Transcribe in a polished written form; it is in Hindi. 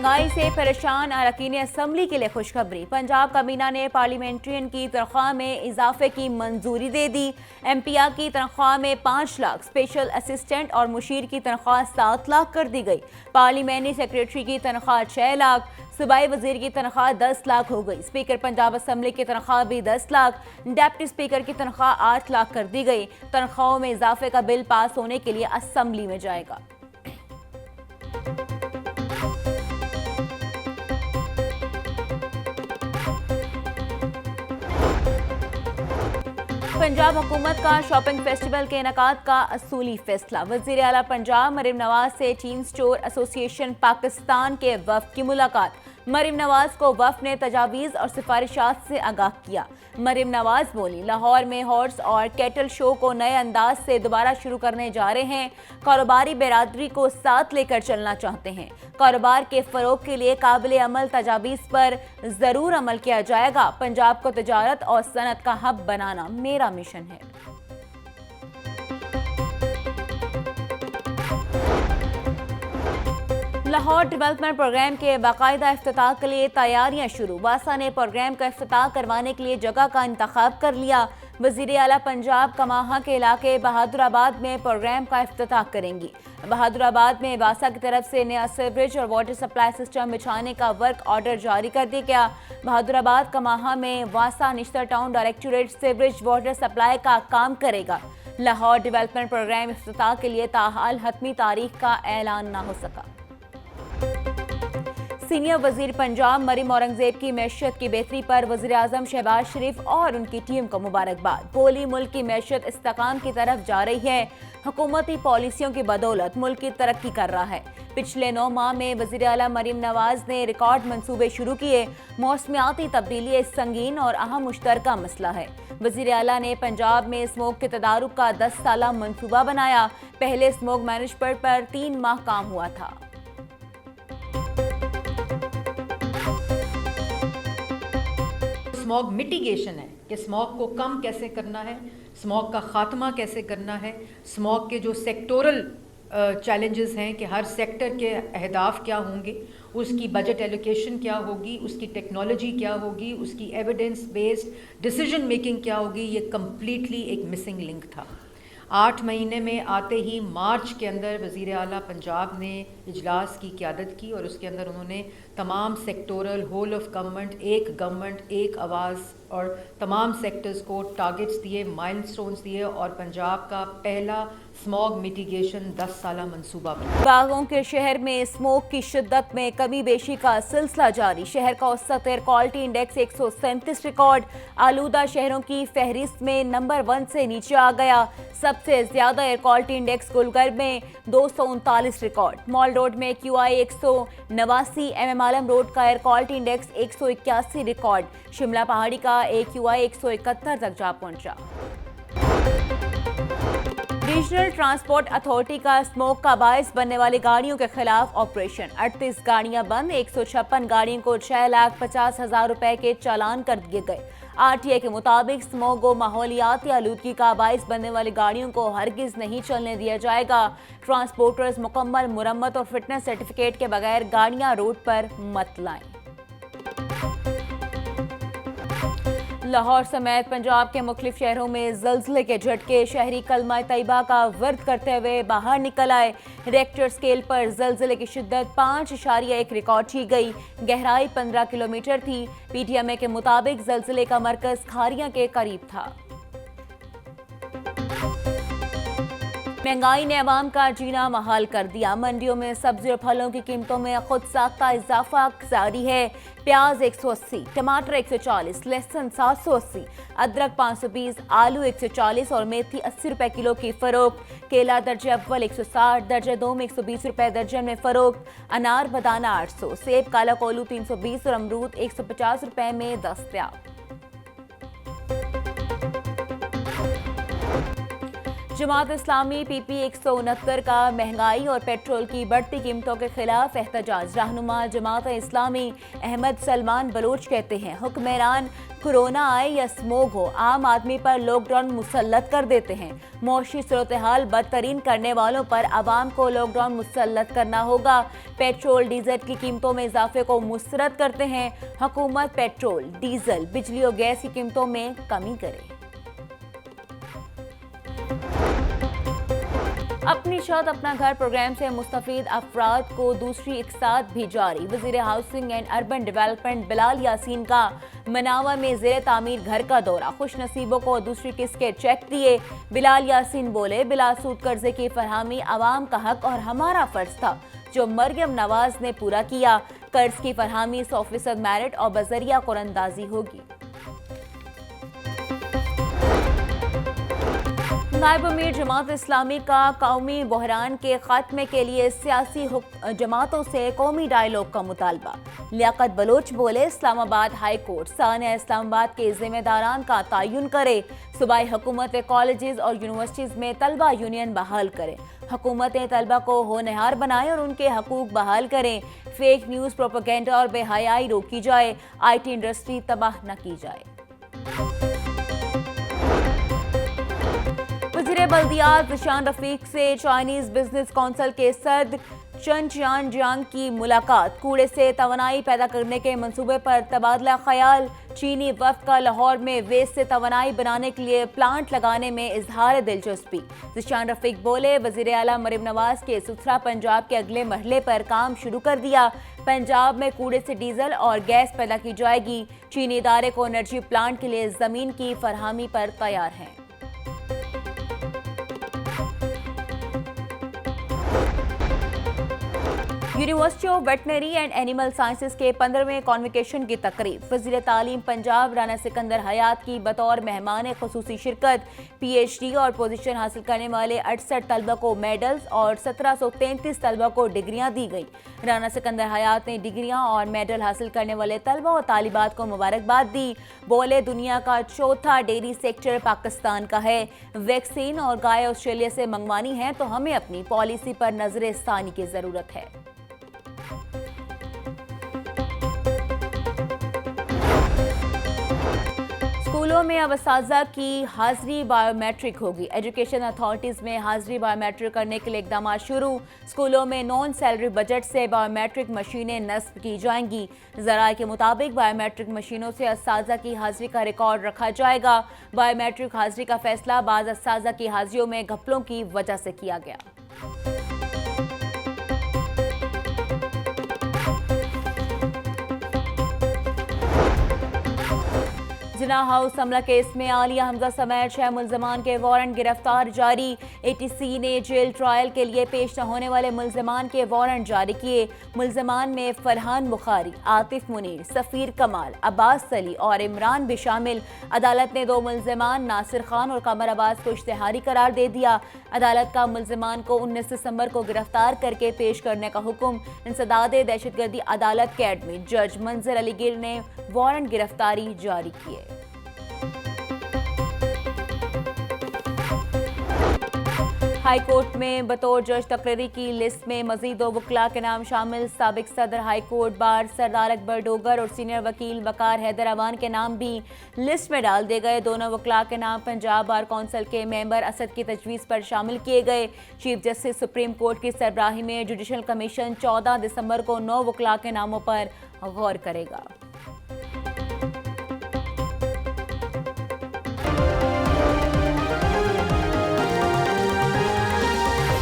महंगाई से परेशान अरकान असम्बली के लिए खुशखबरी। पंजाब काबीना ने पार्लियामेंट्रियन की तनख्वाह में इजाफे की मंजूरी दे दी। एमपीआर की तनख्वाह में 5 लाख, स्पेशल असिस्टेंट और मुशीर की तनख्वाह 7 लाख कर दी गई। पार्लियामेंट्री सेक्रेटरी की तनख्वाह 6 लाख, सूबाई वजीर की तनख्वाह 10 लाख हो गई। स्पीकर पंजाब असम्बली की तनख्वाह भी 10 लाख, डिप्टी स्पीकर की तनख्वाह 8 लाख कर दी गई। तनख्वाहों में इजाफे का बिल पास होने के लिए असम्बली में जाएगा। पंजाब हुकूमत का शॉपिंग फेस्टिवल के इनेकाद का असूली फैसला। वज़ीर आला पंजाब मरीम नवाज से चीन स्टोर एसोसिएशन पाकिस्तान के वफ़द की मुलाकात। मरीम नवाज को वफ़द ने तजावीज़ और सिफारिशात से आगाह किया। मरीम नवाज बोली, लाहौर में हॉर्स और कैटल शो को नए अंदाज से दोबारा शुरू करने जा रहे हैं। कारोबारी बिरादरी को साथ लेकर चलना चाहते हैं। कारोबार के फ़रोग के लिए काबिल अमल तजावीज़ पर ज़रूर अमल किया जाएगा। पंजाब को तजारत और सनत का हब बनाना मेरा मिशन है। लाहौर डेवलपमेंट प्रोग्राम के बाकायदा इफ्तिताह के लिए तैयारियां शुरू। वासा ने प्रोग्राम का इफ्तिताह करवाने के लिए जगह का इंतखाब कर लिया। वज़ीर आला पंजाब कमाहा के इलाके बहादुराबाद में प्रोग्राम का इफ्तिताह करेंगी। बहादुराबाद में वासा की तरफ से नया सीवरेज और वाटर सप्लाई सिस्टम बिछाने का वर्क ऑर्डर जारी कर दिया गया। बहादुराबाद कमाहा में वासा Nishtar town directorate sewerage water supply का काम करेगा। लाहौर डेवलपमेंट प्रोग्राम इफ्तिताह के लिए ताहाल हतमी तारीख का ऐलान न हो सका। सीनियर वजीर पंजाब मरीम औरंगजेब की मैशियत की बेहतरी पर वजीर आजम शहबाज शरीफ और उनकी टीम को मुबारकबाद। बोली, मुल्क की मैशियत इस्तेकाम की तरफ जा रही है। हुकूमती पॉलिसियों की बदौलत मुल्क की तरक्की कर रहा है। पिछले 9 माह में वजीर आला मरीम नवाज ने रिकॉर्ड मंसूबे शुरू किए। मौसमियाती तब्दीली एक संगीन और अहम मुश्तरका मसला है। वजीर आला ने पंजाब में स्मोक के तदारुक का 10 साला मंसूबा बनाया। पहले स्मोक मैनेजमेंट पर 3 माह काम हुआ था। स्मॉग मिटिगेशन है कि स्मॉग को कम कैसे करना है, स्मॉग का खात्मा कैसे करना है, स्मॉग के जो सेक्टोरल चैलेंजेस हैं कि हर सेक्टर के अहदाफ क्या होंगे, उसकी बजट एलोकेशन क्या होगी, उसकी टेक्नोलॉजी क्या होगी, उसकी एविडेंस बेस्ड डिसीजन मेकिंग क्या होगी, ये कम्प्लीटली एक मिसिंग लिंक था। 8 महीने में आते ही मार्च के अंदर वज़ीर आला पंजाब ने इजलास की क़यादत की और उसके अंदर उन्होंने तमाम सेक्टोरल होल ऑफ गवर्नमेंट एक आवाज़ और तमाम सेक्टर्स को टारगेट्स दिए, माइलस्टोन्स दिए और पंजाब का पहला स्मॉग मिटिगेशन 10 साला मंसूबा बना। बागों के शहर में स्मोक की शिद्दत में कमी बेशी का सिलसिला जारी। शहर का औसत एयर क्वालिटी इंडेक्स 137 रिकॉर्ड। आलूदा शहरों की फहरिस्त में नंबर 1 से नीचे आ गया। सबसे ज्यादा एयर क्वालिटी इंडेक्स गुलगर्ग में 239 रिकॉर्ड। मॉल रोड में QI 189, MM आलम रोड का air quality index 181 record. Shimla पहाड़ी का AQI 171 तक जा पहुंचा। रीजनल ट्रांसपोर्ट अथॉरिटी का स्मोक का बायस बनने वाली गाड़ियों के खिलाफ ऑपरेशन। 38 गाड़ियां बंद, 156 गाड़ियों को 6,50,000 रुपए के चालान कर दिए गए। RTA के मुताबिक स्मोक व माहौलियाती आलूदगी का बायस बनने वाली गाड़ियों को हरगिज नहीं चलने दिया जाएगा। ट्रांसपोर्टर्स मुकम्मल मुरम्मत और फिटनेस सर्टिफिकेट के बगैर गाड़ियां रोड पर मत लाएं। लाहौर समेत पंजाब के मुख्तलिफ शहरों में ज़लज़ले के झटके। शहरी कलमा तैयबा का वर्द करते हुए बाहर निकल आए। रेक्टर स्केल पर ज़लज़ले की शिद्दत 5.1 रिकॉर्ड की गई। गहराई 15 किलोमीटर थी। PTMA के मुताबिक ज़लज़ले का मरकज़ खारियां के करीब था। महंगाई ने अवाम का जीना महाल कर दिया। मंडियों में सब्जी और फलों की कीमतों में खुद साख्ता इजाफा जारी है। प्याज 180, टमाटर 140, लहसुन 780, अदरक 520, आलू 140 और मेथी 80 रुपए किलो की फरोख्त। केला दर्जे अव्वल 160, दर्जे 2 में 120 रुपए दर्जन में फरोख्त। अनार बदाना 800, सेब काला कोलू 320 और अमरूद 150 रुपए में दस्तयाब। जमात इस्लामी PP 169 का महंगाई और पेट्रोल की बढ़ती कीमतों के खिलाफ एहतजाज। रहनुमा जमात इस्लामी अहमद सलमान बलोच कहते हैं, हुक्मरान कोरोना आए या स्मोक हो, आम आदमी पर लॉकडाउन मुसल्लत कर देते हैं। मौशी सूरत हाल बदतरीन करने वालों पर आवाम को लॉकडाउन मुसल्लत करना होगा। पेट्रोल डीजल की कीमतों में इजाफे को मुस्तरद करते हैं। हुकूमत पेट्रोल, डीजल, बिजली और गैस की कीमतों में कमी करे। अपनी छत अपना घर प्रोग्राम से मुस्तफीद अफराद को दूसरी इकसात भी जारी। वजीर housing and urban development Bilal Yasin का मनावा में ज़ेर तामीर घर का दौरा। खुश नसीबों को दूसरी किस्त के चेक दिए। बिलाल यासीन बोले, बिला सूद कर्जे की फरहमी आवाम का हक और हमारा फर्ज था जो मरियम नवाज ने पूरा किया। कर्ज की फरहमी 100% मेरिट और बजरिया कुरंदाजी होगी। नायब अमीर जमात इस्लामी का कौमी बहरान के खात्मे के लिए सियासी जमातों से कौमी डायलॉग का मुतालबा। लियाकत बलोच बोले, इस्लामाबाद हाई कोर्ट सानिया इस्लामाबाद के जिम्मेदारान का तयन करे। सूबाई हुकूमत कॉलेजेस और यूनिवर्सिटीज में तलबा यूनियन बहाल करे। हुकूमतें तलबा को होनहार बनाएं और उनके हकूक बहाल करें। फेक न्यूज़, प्रोपेगेंडा और बेहयाई रोकी जाए। IT इंडस्ट्री तबाह न की जाए। वज़ीर बल्दियात ज़िशान रफीक से चाइनीज़ बिजनेस कौंसिल के सदर चन जियांग की मुलाकात। कूड़े से तवानाई पैदा करने के मंसूबे पर तबादला ख्याल। चीनी वफ्द का लाहौर में वेस्ट से तवानाई बनाने के लिए प्लांट लगाने में इजहार दिलचस्पी। ज़िशान रफीक बोले, वज़ीर आला मरियम नवाज के सुथरा पंजाब के अगले मरहले पर काम शुरू कर दिया। पंजाब में कूड़े से डीजल और गैस पैदा की जाएगी। चीनी इदारे को एनर्जी प्लांट के लिए ज़मीन की फरहमी पर तैयार हैं। University of veterinary and animal sciences के 15वें कॉन्वोकेशन की तकरीब। वज़ीर तालीम पंजाब राना सिकंदर हयात की बतौर मेहमान खुसूसी शिरकत। PhD और पोजीशन हासिल करने वाले 68 तलबा को मेडल्स और 1733 तलबा को डिग्रियां दी गई। राना सिकंदर हयात ने डिग्रियां और मेडल हासिल करने वाले तलबा और तालिबात को मुबारकबाद दी। बोले, दुनिया का चौथा डेयरी सेक्टर पाकिस्तान का है। वैक्सीन और गाय ऑस्ट्रेलिया से मंगवानी है तो हमें अपनी पॉलिसी पर नजर सानी की जरूरत है। स्कूलों में अब असातिज़ा की हाजिरी बायोमेट्रिक होगी। एजुकेशन अथॉरिटीज़ में हाजिरी बायोमेट्रिक करने के लिए इक़दाम शुरू। स्कूलों में नॉन सैलरी बजट से बायोमेट्रिक मशीनें नस्ब की जाएंगी। ज़राए के मुताबिक बायोमेट्रिक मशीनों से असातिज़ा की हाजिरी का रिकॉर्ड रखा जाएगा। बायोमेट्रिक हाजिरी का फैसला बाज़ असातिज़ा की हाजिरियों में घपलों की वजह से किया गया। जिना हाउस हमला केस में आलिया हमजा समेत 6 मुल्ज़मान के वारंट गिरफ्तार जारी। ATC ने जेल ट्रायल के लिए पेश न होने वाले मुल्ज़मान के वारंट जारी किए। मुल्ज़मान में फरहान बुखारी, आतिफ मुनीर, सफ़ीर कमाल, अब्बास अली और इमरान भी शामिल। अदालत ने 2 मुल्ज़मान नासिर खान और कमर अब्बास को इश्तिहारी करार दे दिया। अदालत का मुल्ज़मान को 19 दिसंबर को गिरफ्तार करके पेश करने का हुक्म। इंसदाद दहशतगर्दी अदालत के एडमिन जज मंजर अलीगिर ने वारंट गिरफ्तारी जारी किए। हाई कोर्ट में बतौर जज तकरीरी की लिस्ट में मजीद 2 वकला के नाम शामिल। साबिक सदर हाई कोर्ट बार सरदार अकबर डोगर और सीनियर वकील वकार हैदर अवान के नाम भी लिस्ट में डाल दिए गए। दोनों वकला के नाम पंजाब बार कौंसिल के मेंबर असद की तजवीज़ पर शामिल किए गए। चीफ जस्टिस सुप्रीम कोर्ट की सरबराही में जुडिशल कमीशन 14 दिसंबर को 9 वकला के नामों पर गौर करेगा।